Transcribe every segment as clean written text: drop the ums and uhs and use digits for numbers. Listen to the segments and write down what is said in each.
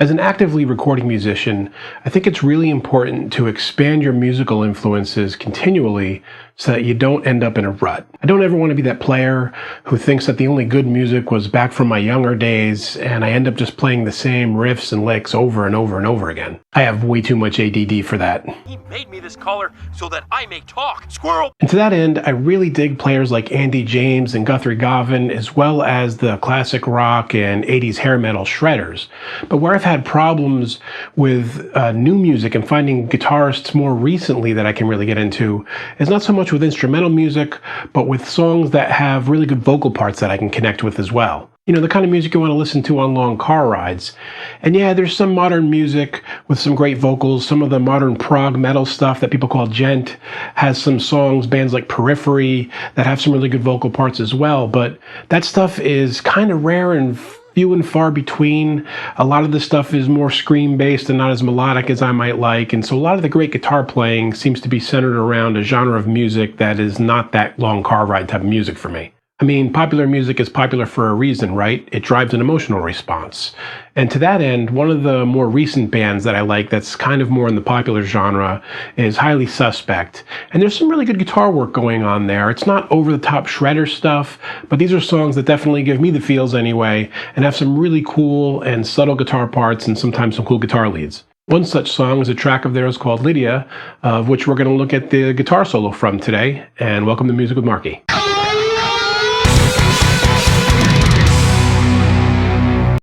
As an actively recording musician, I think it's really important to expand your musical influences continually so that you don't end up in a rut. I don't ever want to be that player who thinks that the only good music was back from my younger days and I end up just playing the same riffs and licks over and over and over again. I have way too much ADD for that. He made me this collar so that I may talk. Squirrel! And to that end, I really dig players like Andy James and Guthrie Govan, as well as the classic rock and 80s hair metal shredders. But where I've had problems with new music and finding guitarists more recently that I can really get into is not so much with instrumental music, but with songs that have really good vocal parts that I can connect with as well. You know, the kind of music you want to listen to on long car rides. And yeah, there's some modern music with some great vocals. Some of the modern prog metal stuff that people call gent has some songs, bands like Periphery, that have some really good vocal parts as well. But that stuff is kind of rare and few and far between. A lot of the stuff is more scream-based and not as melodic as I might like. And so a lot of the great guitar playing seems to be centered around a genre of music that is not that long car ride type of music for me. I mean, popular music is popular for a reason, right? It drives an emotional response. And to that end, one of the more recent bands that I like that's kind of more in the popular genre is Highly Suspect. And there's some really good guitar work going on there. It's not over-the-top shredder stuff, but these are songs that definitely give me the feels anyway, and have some really cool and subtle guitar parts and sometimes some cool guitar leads. One such song is a track of theirs called Lydia, of which we're going to look at the guitar solo from today. And welcome to Music with Marky.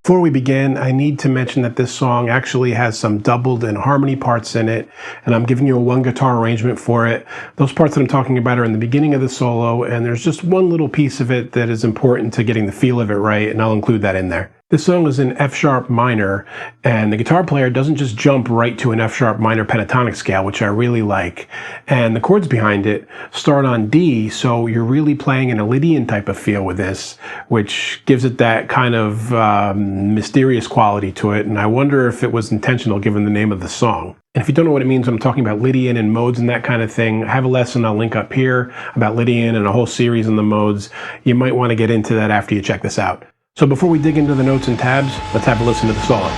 Before we begin, I need to mention that this song actually has some doubled and harmony parts in it, and I'm giving you a one guitar arrangement for it. Those parts that I'm talking about are in the beginning of the solo, and there's just one little piece of it that is important to getting the feel of it right, and I'll include that in there. This song is in F-sharp minor, and the guitar player doesn't just jump right to an F-sharp minor pentatonic scale, which I really like. And the chords behind it start on D, so you're really playing in a Lydian type of feel with this, which gives it that kind of mysterious quality to it. And I wonder if it was intentional given the name of the song. And if you don't know what it means when I'm talking about Lydian and modes and that kind of thing, I have a lesson I'll link up here about Lydian and a whole series on the modes. You might want to get into that after you check this out. So before we dig into the notes and tabs, let's have a listen to the solo.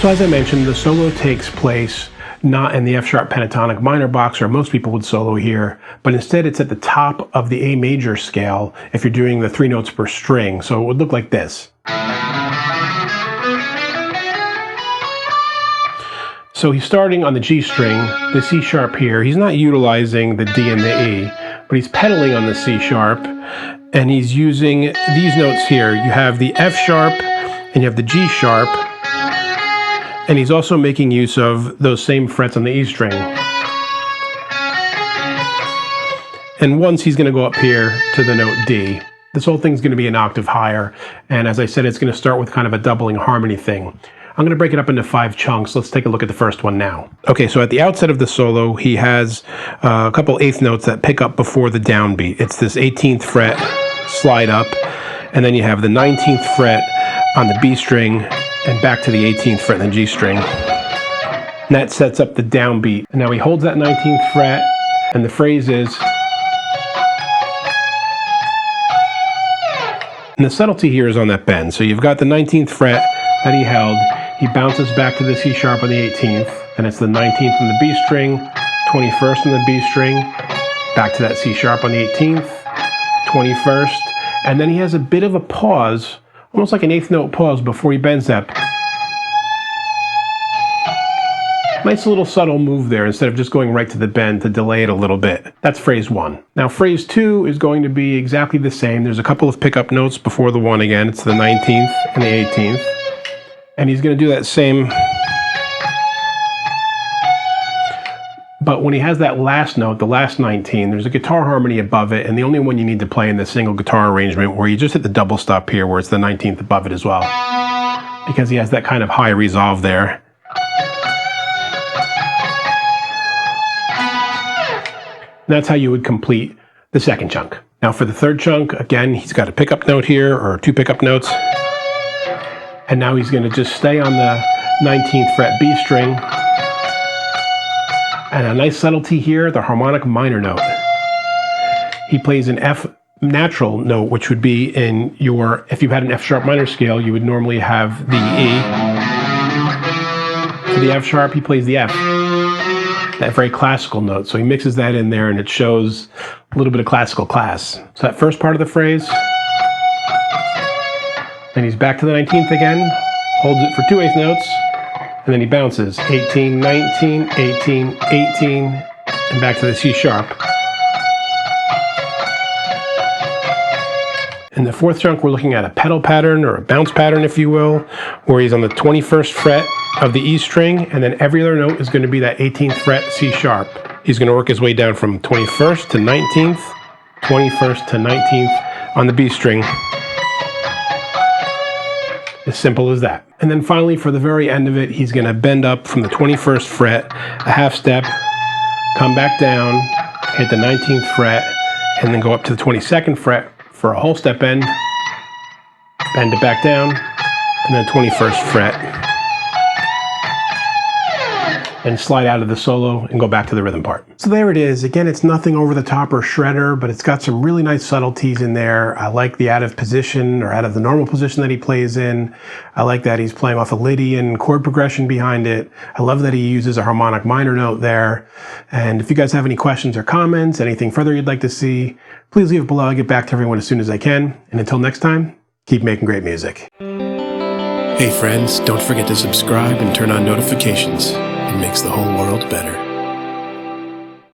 So as I mentioned, the solo takes place not in the F-sharp pentatonic minor box, or most people would solo here, but instead it's at the top of the A major scale if you're doing the 3 notes per string. So it would look like this. So he's starting on the G string, the C sharp here. He's not utilizing the D and the E, but he's pedaling on the C sharp, and he's using these notes here. You have the F sharp, and you have the G sharp, and he's also making use of those same frets on the E string. And once he's going to go up here to the note D. This whole thing's going to be an octave higher, and as I said, it's going to start with kind of a doubling harmony thing. I'm going to break it up into 5 chunks. Let's take a look at the first one now. Okay, so at the outset of the solo, he has a couple 8th notes that pick up before the downbeat. It's this 18th fret slide up, and then you have the 19th fret on the B string, and back to the 18th fret in the G string. And that sets up the downbeat. And now he holds that 19th fret, and the phrase is, and the subtlety here is on that bend. So you've got the 19th fret that he held, he bounces back to the C sharp on the 18th, and it's the 19th on the B string, 21st on the B string, back to that C sharp on the 18th, 21st, and then he has a bit of a pause, almost like an 8th note pause before he bends that. Nice little subtle move there instead of just going right to the bend to delay it a little bit. That's phrase 1. Now phrase 2 is going to be exactly the same. There's a couple of pickup notes before the 1 again. It's the 19th and the 18th. And he's going to do that same. But when he has that last note, the last 19, there's a guitar harmony above it, and the only one you need to play in this single guitar arrangement where you just hit the double stop here where it's the 19th above it as well. Because he has that kind of high resolve there. And that's how you would complete the second chunk. Now for the third chunk, again, he's got a pickup note here, or 2 pickup notes. And now he's going to just stay on the 19th fret B string. And a nice subtlety here, the harmonic minor note. He plays an F natural note, which would be in your, if you had an F sharp minor scale, you would normally have the E. For the F sharp, he plays the F. That very classical note. So he mixes that in there and it shows a little bit of classical class. So that first part of the phrase, then he's back to the 19th again, holds it for 2/8 notes, and then he bounces 18, 19, 18, 18, and back to the C sharp. In the fourth chunk, we're looking at a pedal pattern, or a bounce pattern, if you will, where he's on the 21st fret of the E string, and then every other note is going to be that 18th fret C sharp. He's going to work his way down from 21st to 19th, 21st to 19th on the B string. As simple as that. And then finally, for the very end of it, he's going to bend up from the 21st fret, a half step, come back down, hit the 19th fret, and then go up to the 22nd fret for a whole step bend it back down, and then 21st fret, and slide out of the solo and go back to the rhythm part. So there it is. Again, it's nothing over the top or shredder, but it's got some really nice subtleties in there. I like the out of position, or out of the normal position that he plays in. I like that he's playing off a Lydian chord progression behind it. I love that he uses a harmonic minor note there. And if you guys have any questions or comments, anything further you'd like to see, please leave it below. I'll get back to everyone as soon as I can. And until next time, keep making great music. Hey friends, don't forget to subscribe and turn on notifications. It makes the whole world better.